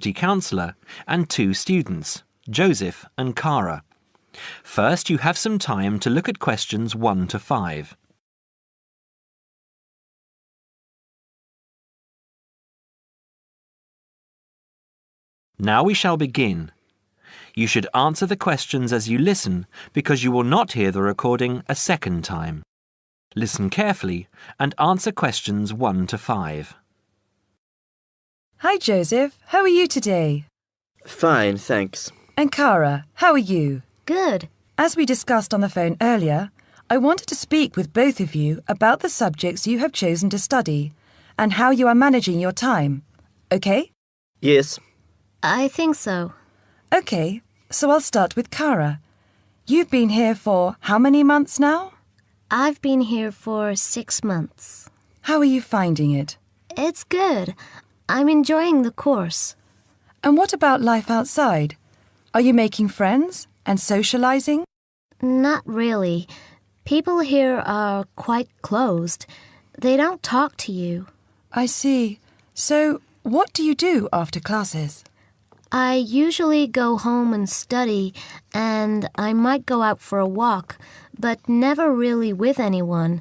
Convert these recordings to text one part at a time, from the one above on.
university counsellor, and 2 students, Joseph and Cara. First, you have some time to look at questions 1 to 5. Now we shall begin. You should answer the questions as you listen because you will not hear the recording a second time. Listen carefully and answer questions 1 to 5. Hi Joseph, how are you today? Fine, thanks. And Cara, how are you? Good. As we discussed on the phone earlier, I wanted to speak with both of you about the subjects you have chosen to study and how you are managing your time. Okay? Yes. I think so. Okay, so I'll start with Cara. You've been here for how many months now? I've been here for 6 months. How are you finding it? It's good. I'm enjoying the course. And what about life outside? Are you making friends and socializing? Not really. People here are quite closed. They don't talk to you. I see. So, what do you do after classes? I usually go home and study, and I might go out for a walk, but never really with anyone.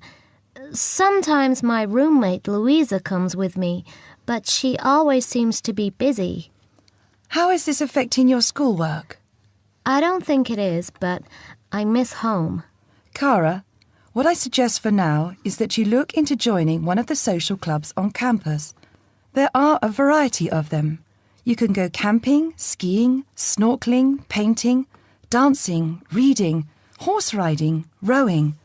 Sometimes my roommate Louisa comes with me, but she always seems to be busy. How is this affecting your schoolwork? I don't think it is, but I miss home. Cara, what I suggest for now is that you look into joining one of the social clubs on campus. There are a variety of them. You can go camping, skiing, snorkeling, painting, dancing, reading, horse riding, rowing.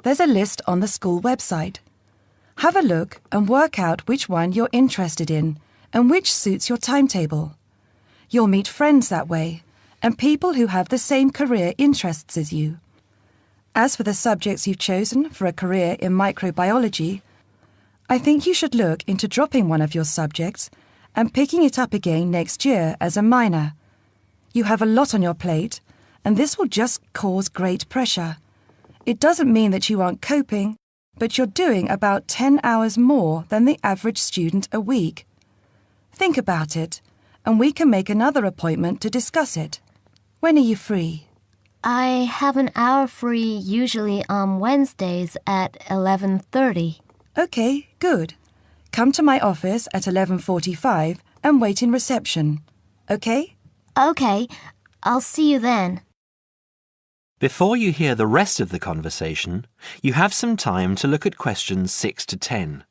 There's a list on the school website. Have a look and work out which one you're interested in and which suits your timetable. You'll meet friends that way and people who have the same career interests as you. As for the subjects you've chosen for a career in microbiology, I think you should look into dropping one of your subjects and picking it up again next year as a minor. You have a lot on your plate, and this will just cause great pressure. It doesn't mean that you aren't coping, but you're doing about 10 hours more than the average student a week. Think about it, and we can make another appointment to discuss it. When are you free? I have an hour free usually on Wednesdays at 11:30. Okay, good. Come to my office at 11:45 and wait in reception. Okay? Okay, I'll see you then. Before you hear the rest of the conversation, you have some time to look at questions 6 to 10.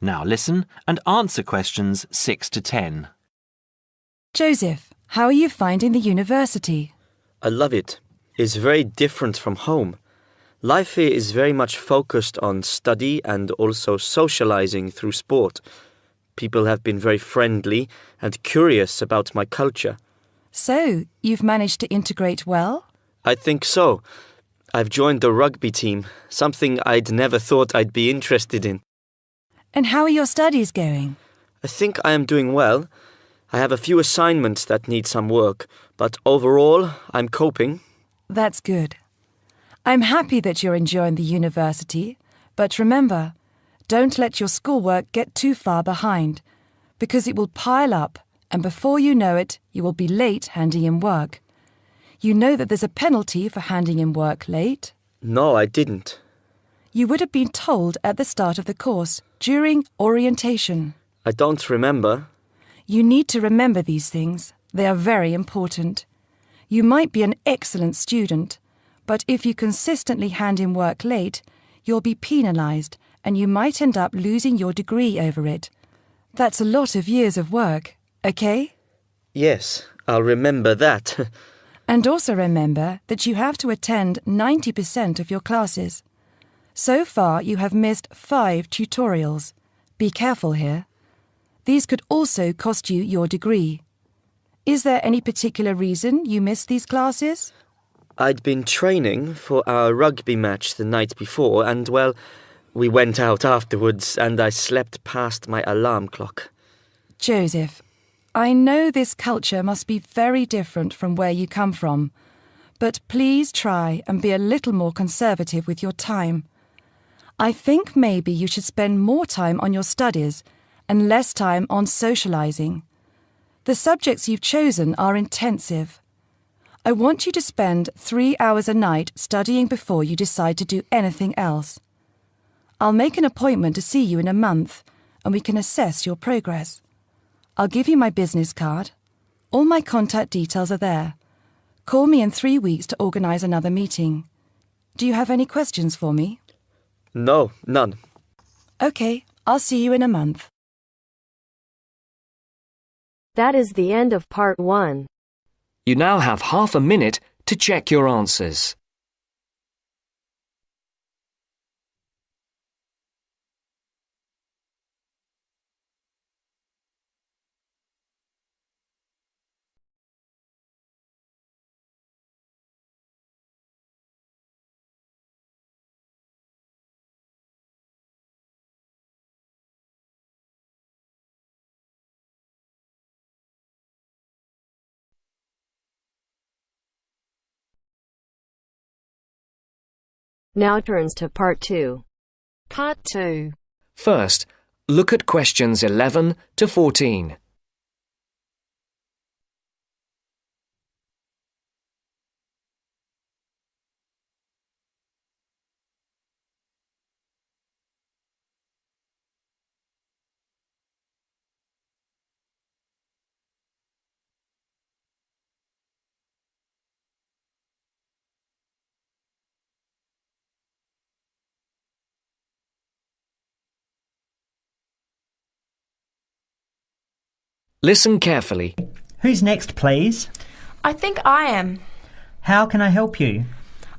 Now listen and answer questions 6 to 10. Joseph, how are you finding the university? I love it. It's very different from home. Life here is very much focused on study and also socializing through sport. People have been very friendly and curious about my culture. So, you've managed to integrate well? I think so. I've joined the rugby team, something I'd never thought I'd be interested in. And how are your studies going? I think I am doing well. I have a few assignments that need some work, but overall, I'm coping. That's good. I'm happy that you're enjoying the university, but remember, don't let your schoolwork get too far behind, because it will pile up, and before you know it, you will be late handing in work. You know that there's a penalty for handing in work late? No, I didn't. You would have been told at the start of the course, during orientation. I don't remember. You need to remember these things. They are very important. You might be an excellent student, but if you consistently hand in work late, you'll be penalised and you might end up losing your degree over it. That's a lot of years of work, okay? Yes, I'll remember that. And also remember that you have to attend 90% of your classes. So far, you have missed 5 tutorials. Be careful here. These could also cost you your degree. Is there any particular reason you missed these classes? I'd been training for our rugby match the night before and, well, we went out afterwards and I slept past my alarm clock. Joseph, I know this culture must be very different from where you come from, but please try and be a little more conservative with your time. I think maybe you should spend more time on your studies and less time on socialising. The subjects you've chosen are intensive. I want you to spend 3 hours a night studying before you decide to do anything else. I'll make an appointment to see you in a month and we can assess your progress. I'll give you my business card. All my contact details are there. Call me in 3 weeks to organise another meeting. Do you have any questions for me? No, none. OK, I'll see you in a month. That is the end of part 1. You now have half a minute to check your answers. Now turns to part 2. Part 2. First, look at questions 11 to 14. Listen carefully. Who's next, please? I think I am. How can I help you?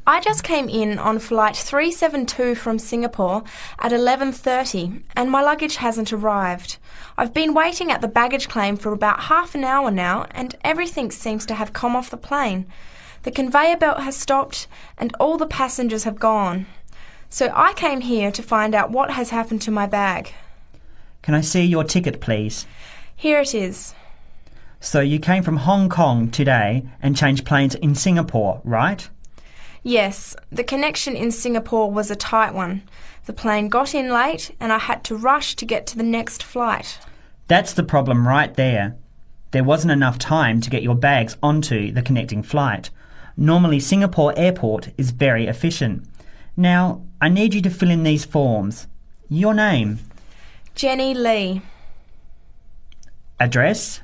I just came in on flight 372 from Singapore at 11:30 and my luggage hasn't arrived. I've been waiting at the baggage claim for about half an hour now and everything seems to have come off the plane. The conveyor belt has stopped and all the passengers have gone. So I came here to find out what has happened to my bag. Can I see your ticket, please? Here it is. So you came from Hong Kong today and changed planes in Singapore, right? Yes, the connection in Singapore was a tight one. The plane got in late and I had to rush to get to the next flight. That's the problem right there. There wasn't enough time to get your bags onto the connecting flight. Normally Singapore Airport is very efficient. Now, I need you to fill in these forms. Your name. Jenny Lee. Address?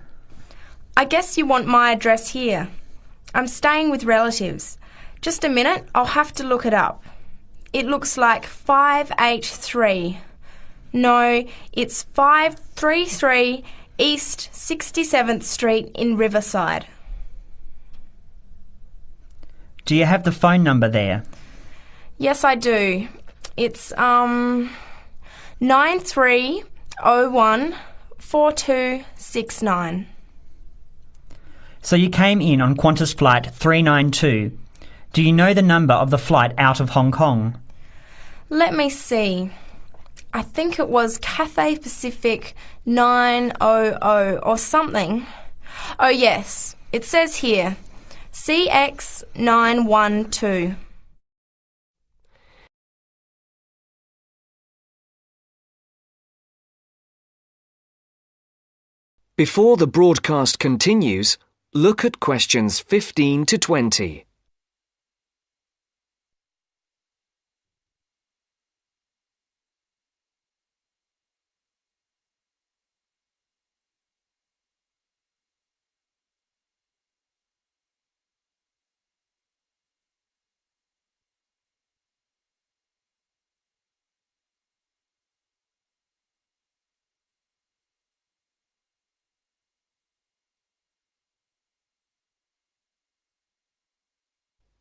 I guess you want my address here. I'm staying with relatives. Just a minute, I'll have to look it up. It looks like 583. No, it's 533 East 67th Street in Riverside. Do you have the phone number there? Yes, I do. It's 93014269. So you came in on Qantas Flight 392. Do you know the number of the flight out of Hong Kong? Let me see. I think it was Cathay Pacific 900 or something. Oh yes, it says here, CX 912. Before the broadcast continues, look at questions 15 to 20.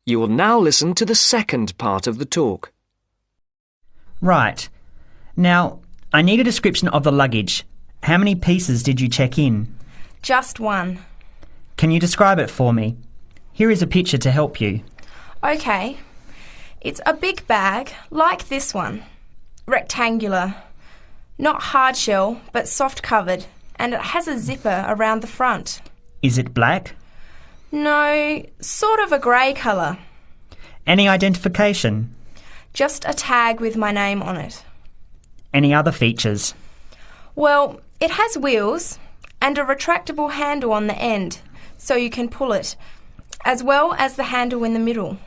You will now listen to the second part of the talk. Right. Now, I need a description of the luggage. How many pieces did you check in? Just one. Can you describe it for me? Here is a picture to help you. Okay. It's a big bag, like this one. Rectangular. Not hard shell, but soft covered, and it has a zipper around the front. Is it black? No, sort of a grey colour. Any identification? Just a tag with my name on it. Any other features? Well, it has wheels and a retractable handle on the end, so you can pull it, as well as the handle in the middle.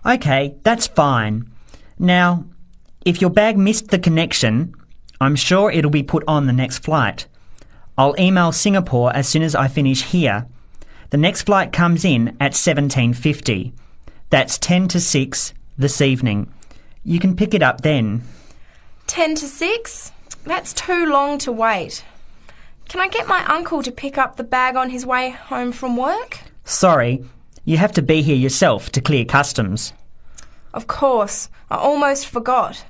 OK, that's fine. Now, if your bag missed the connection, I'm sure it'll be put on the next flight. I'll email Singapore as soon as I finish here. The next flight comes in at 17:50. That's 10 to 6 this evening. You can pick it up then. 10 to 6? That's too long to wait. Can I get my uncle to pick up the bag on his way home from work? Sorry, you have to be here yourself to clear customs. Of course, I almost forgot.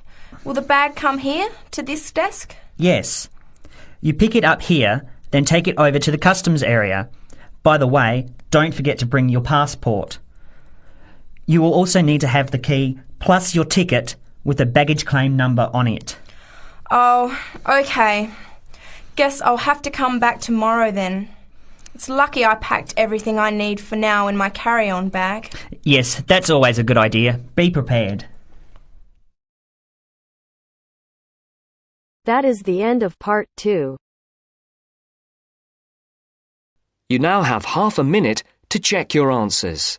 Will the bag come here, to this desk? Yes. You pick it up here, then take it over to the customs area. By the way, don't forget to bring your passport. You will also need to have the key plus your ticket with a baggage claim number on it. Oh, okay. Guess I'll have to come back tomorrow then. It's lucky I packed everything I need for now in my carry-on bag. Yes, that's always a good idea. Be prepared. That is the end of part 2. You now have half a minute to check your answers.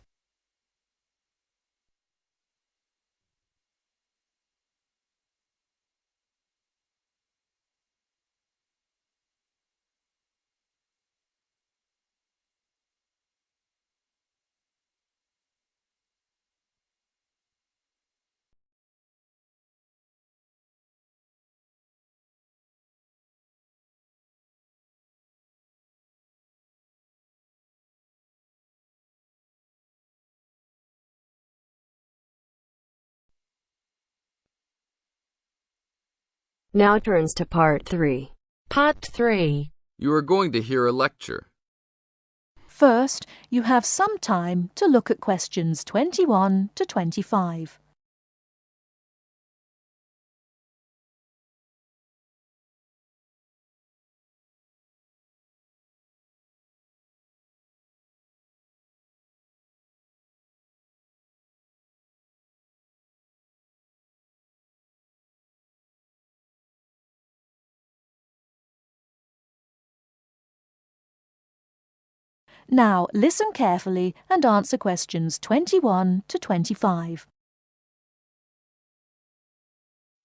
Now turns to part 3. Part 3. You are going to hear a lecture. First, you have some time to look at questions 21 to 25. Now listen carefully and answer questions 21 to 25.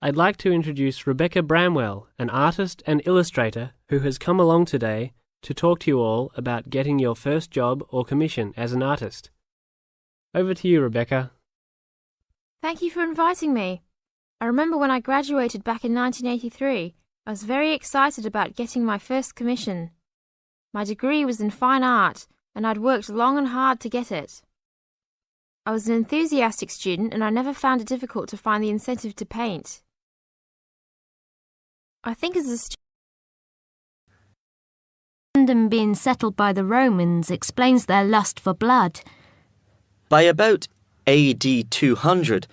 I'd like to introduce Rebecca Bramwell, an artist and illustrator who has come along today to talk to you all about getting your first job or commission as an artist. Over to you, Rebecca. Thank you for inviting me. I remember when I graduated back in 1983, I was very excited about getting my first commission. My degree was in fine art, and I'd worked long and hard to get it. I was an enthusiastic student, and I never found it difficult to find the incentive to paint. I think as a student, London being settled by the Romans explains their lust for blood. By about AD 200,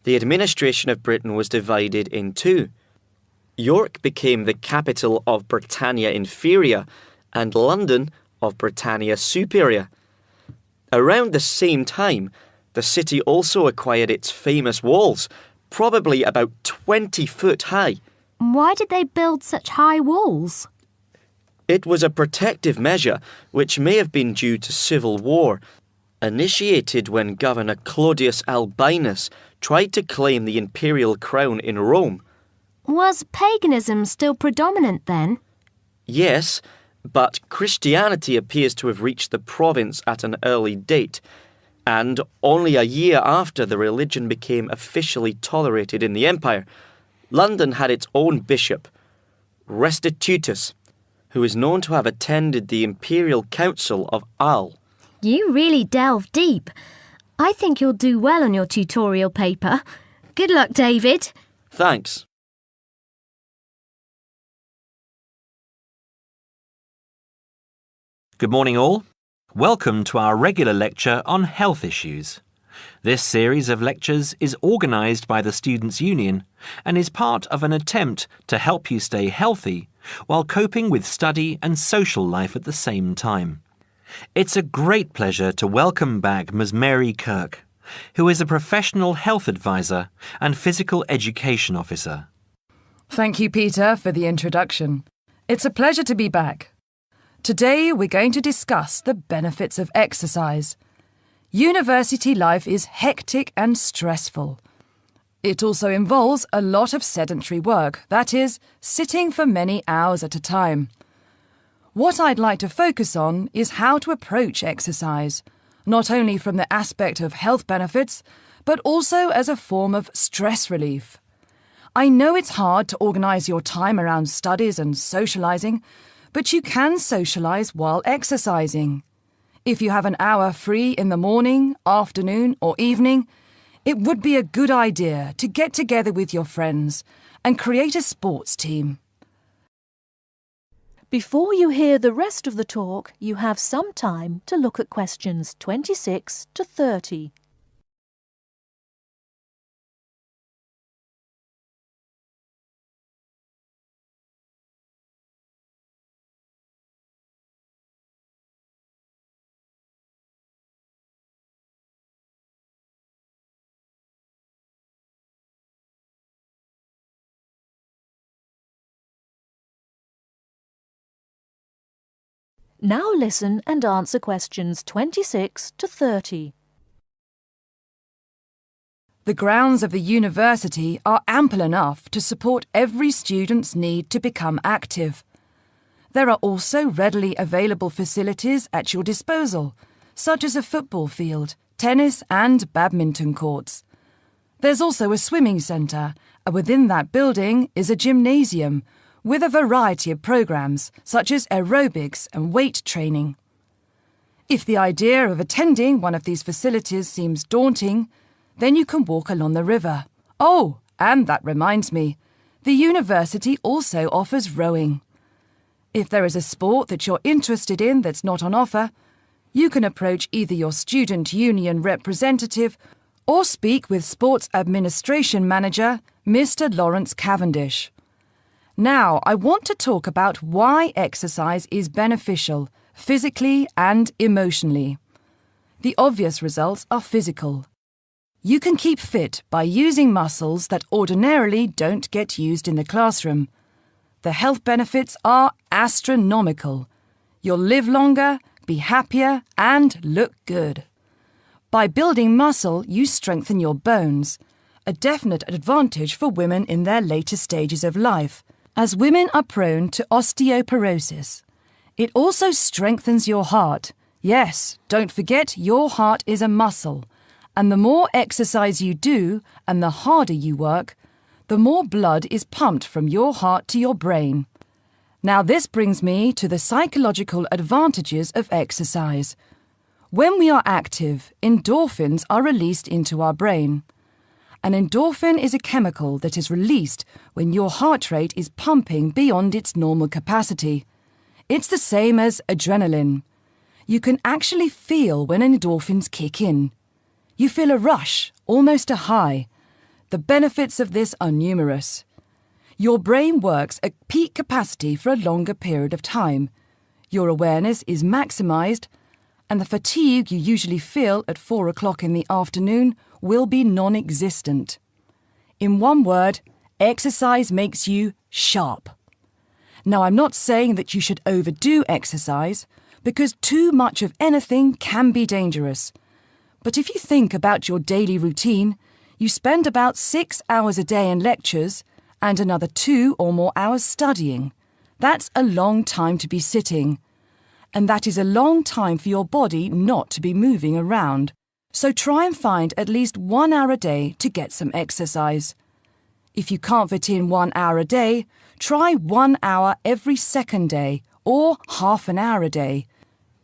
the administration of Britain was divided in two. York became the capital of Britannia Inferior and London of Britannia Superior. Around the same time, the city also acquired its famous walls, probably about 20 foot high. Why did they build such high walls? It was a protective measure which may have been due to civil war, initiated when Governor Claudius Albinus tried to claim the imperial crown in Rome. Was paganism still predominant then? Yes, but Christianity appears to have reached the province at an early date, and only a year after the religion became officially tolerated in the empire, London had its own bishop, Restitutus, who is known to have attended the Imperial Council of Arles. You really delve deep. I think you'll do well on your tutorial paper. Good luck, David. Thanks. Good morning all. Welcome to our regular lecture on health issues. This series of lectures is organised by the Students' Union and is part of an attempt to help you stay healthy while coping with study and social life at the same time. It's a great pleasure to welcome back Ms. Mary Kirk, who is a professional health advisor and physical education officer. Thank you, Peter, for the introduction. It's a pleasure to be back. Today we're going to discuss the benefits of exercise. University life is hectic and stressful. It also involves a lot of sedentary work, that is, sitting for many hours at a time. What I'd like to focus on is how to approach exercise, not only from the aspect of health benefits, but also as a form of stress relief. I know it's hard to organise your time around studies and socialising, but you can socialise while exercising. If you have an hour free in the morning, afternoon or evening, it would be a good idea to get together with your friends and create a sports team. Before you hear the rest of the talk, you have some time to look at questions 26 to 30. Now listen and answer questions 26 to 30. The grounds of the university are ample enough to support every student's need to become active. There are also readily available facilities at your disposal, such as a football field, tennis and badminton courts. There's also a swimming centre, and within that building is a gymnasium, with a variety of programs such as aerobics and weight training. If the idea of attending one of these facilities seems daunting, then you can walk along the river. Oh, and that reminds me, the university also offers rowing. If there is a sport that you're interested in that's not on offer, you can approach either your student union representative or speak with Sports Administration Manager, Mr. Lawrence Cavendish. Now, I want to talk about why exercise is beneficial, physically and emotionally. The obvious results are physical. You can keep fit by using muscles that ordinarily don't get used in the classroom. The health benefits are astronomical. You'll live longer, be happier, and look good. By building muscle, you strengthen your bones, a definite advantage for women in their later stages of life, as women are prone to osteoporosis. It also strengthens your heart. Yes, don't forget your heart is a muscle, and the more exercise you do and the harder you work, the more blood is pumped from your heart to your brain. Now this brings me to the psychological advantages of exercise. When we are active, endorphins are released into our brain. An endorphin is a chemical that is released when your heart rate is pumping beyond its normal capacity. It's the same as adrenaline. You can actually feel when endorphins kick in. You feel a rush, almost a high. The benefits of this are numerous. Your brain works at peak capacity for a longer period of time. Your awareness is maximised, and the fatigue you usually feel at 4 o'clock in the afternoon will be non-existent. In one word, exercise makes you sharp. Now, I'm not saying that you should overdo exercise, because too much of anything can be dangerous. But if you think about your daily routine, you spend about 6 hours a day in lectures and another 2 or more hours studying. That's a long time to be sitting. And that is a long time for your body not to be moving around. So try and find at least 1 hour a day to get some exercise. If you can't fit in 1 hour a day, try 1 hour every second day or half an hour a day.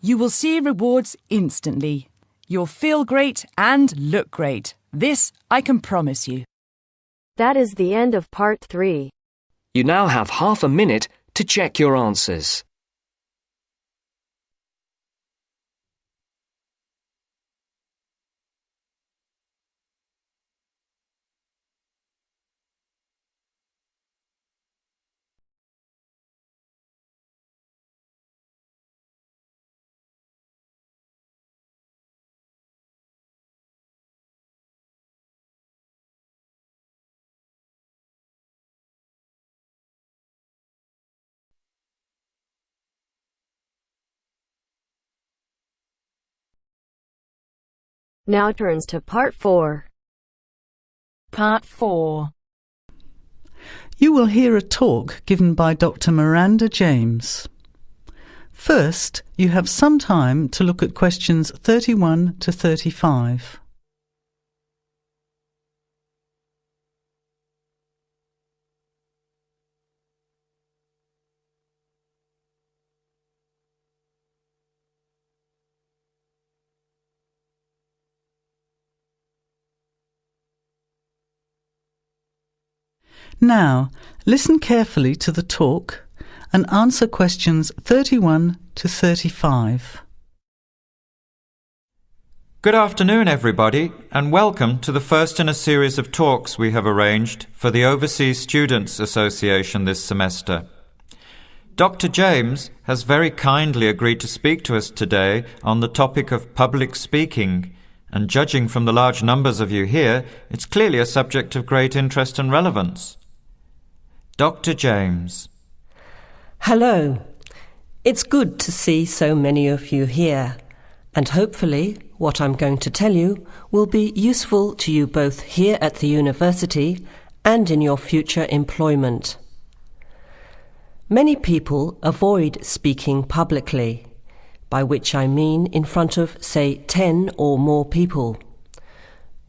You will see rewards instantly. You'll feel great and look great. This I can promise you. That is the end of part 3. You now have half a minute to check your answers. Now turns to Part 4. Part 4. You will hear a talk given by Dr. Miranda James. First, you have some time to look at questions 31 to 35. Now, listen carefully to the talk and answer questions 31 to 35. Good afternoon, everybody, and welcome to the first in a series of talks we have arranged for the Overseas Students Association this semester. Dr. James has very kindly agreed to speak to us today on the topic of public speaking, and judging from the large numbers of you here, it's clearly a subject of great interest and relevance. Dr. James. Hello. It's good to see so many of you here, and hopefully what I'm going to tell you will be useful to you both here at the university and in your future employment. Many people avoid speaking publicly, by which I mean in front of, say, 10 or more people.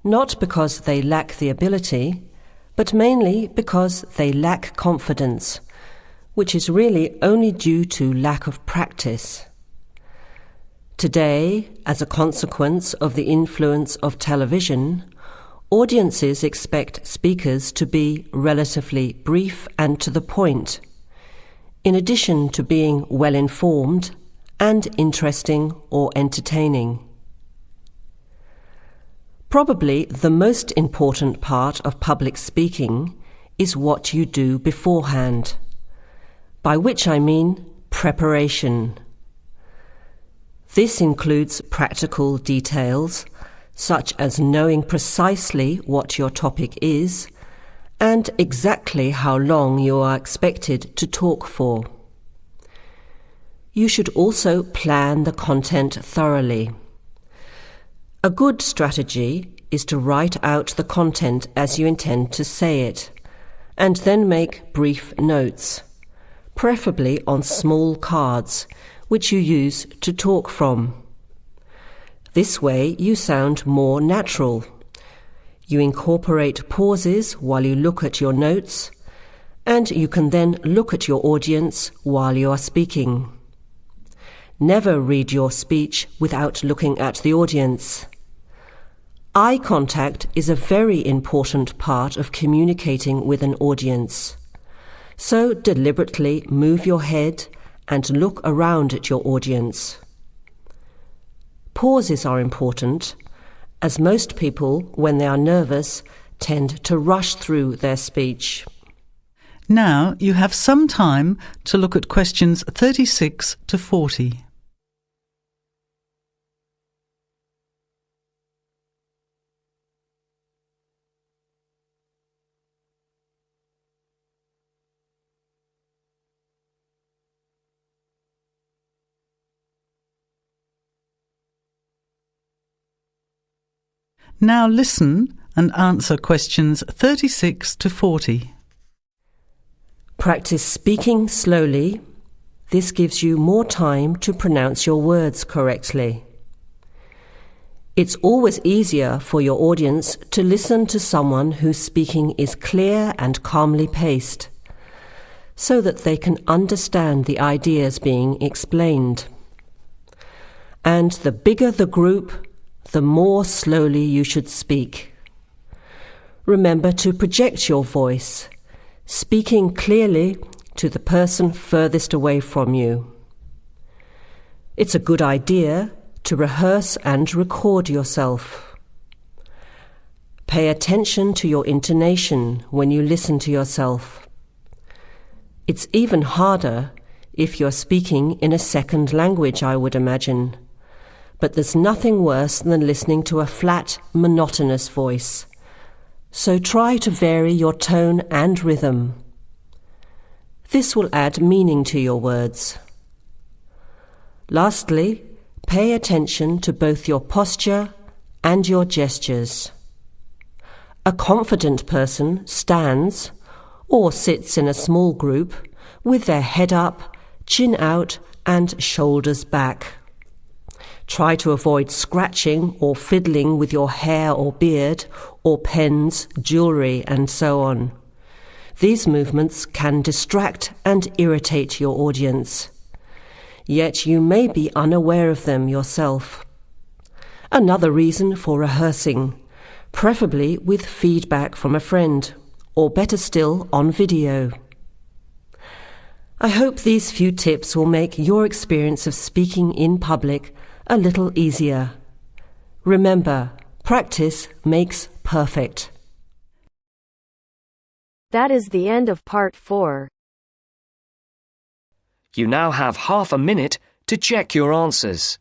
Not because they lack the ability, but mainly because they lack confidence, which is really only due to lack of practice. Today, as a consequence of the influence of television, audiences expect speakers to be relatively brief and to the point, in addition to being well-informed and interesting or entertaining. Probably the most important part of public speaking is what you do beforehand, by which I mean preparation. This includes practical details, such as knowing precisely what your topic is and exactly how long you are expected to talk for. You should also plan the content thoroughly. A good strategy is to write out the content as you intend to say it, and then make brief notes, preferably on small cards, which you use to talk from. This way you sound more natural. You incorporate pauses while you look at your notes, and you can then look at your audience while you are speaking. Never read your speech without looking at the audience. Eye contact is a very important part of communicating with an audience. So deliberately move your head and look around at your audience. Pauses are important, as most people, when they are nervous, tend to rush through their speech. Now you have some time to look at questions 36 to 40. Now listen and answer questions 36 to 40. Practice speaking slowly. This gives you more time to pronounce your words correctly. It's always easier for your audience to listen to someone whose speaking is clear and calmly paced, so that they can understand the ideas being explained. And the bigger the group, the more slowly you should speak. Remember to project your voice, speaking clearly to the person furthest away from you. It's a good idea to rehearse and record yourself. Pay attention to your intonation when you listen to yourself. It's even harder if you're speaking in a second language, I would imagine. But there's nothing worse than listening to a flat, monotonous voice. So try to vary your tone and rhythm. This will add meaning to your words. Lastly, pay attention to both your posture and your gestures. A confident person stands or sits in a small group with their head up, chin out, and shoulders back. Try to avoid scratching or fiddling with your hair or beard, or pens, jewellery, and so on. These movements can distract and irritate your audience. Yet you may be unaware of them yourself. Another reason for rehearsing, preferably with feedback from a friend, or better still, on video. I hope these few tips will make your experience of speaking in public a little easier. Remember, practice makes perfect. That is the end of part 4. You now have half a minute to check your answers.